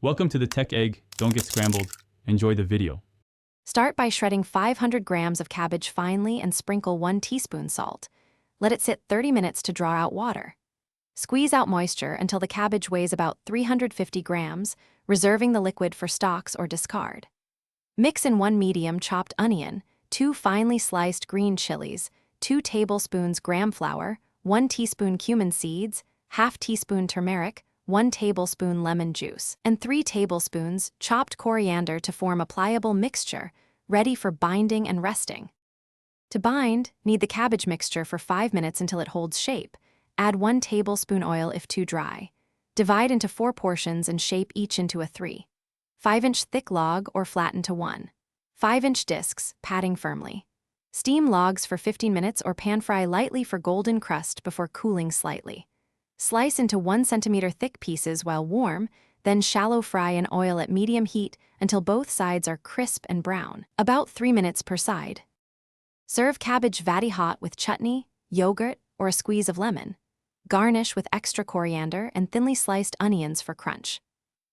Welcome to the Tech Egg. Don't get scrambled. Enjoy the video. Start by shredding 500 grams of cabbage finely and sprinkle 1 teaspoon salt. Let it sit 30 minutes to draw out water. Squeeze out moisture until the cabbage weighs about 350 grams, reserving the liquid for stalks or discard. Mix in 1 medium chopped onion, 2 finely sliced green chilies, 2 tablespoons gram flour, 1 teaspoon cumin seeds, ½ teaspoon turmeric, 1 tablespoon lemon juice, and 3 tablespoons chopped coriander to form a pliable mixture, ready for binding and resting. To bind, knead the cabbage mixture for 5 minutes until it holds shape. Add 1 tablespoon oil if too dry. Divide into 4 portions and shape each into a 3/5-inch thick log or flatten to 1/5-inch discs, patting firmly. Steam logs for 15 minutes or pan fry lightly for golden crust before cooling slightly. Slice into 1 centimeter thick pieces while warm, then shallow fry in oil at medium heat until both sides are crisp and brown, about 3 minutes per side. Serve Cabbage Vadi hot with chutney, yogurt, or a squeeze of lemon. Garnish with extra coriander and thinly sliced onions for crunch.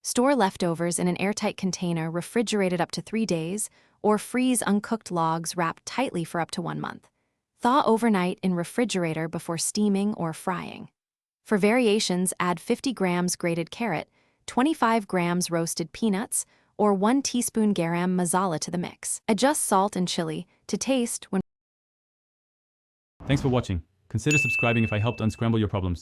Store leftovers in an airtight container refrigerated up to 3 days, or freeze uncooked logs wrapped tightly for up to 1 month. Thaw overnight in refrigerator before steaming or frying. For variations, add 50 grams grated carrot, 25 grams roasted peanuts, or 1 teaspoon garam masala to the mix. Adjust salt and chili to taste when. Thanks for watching. Consider subscribing if I helped unscramble your problems.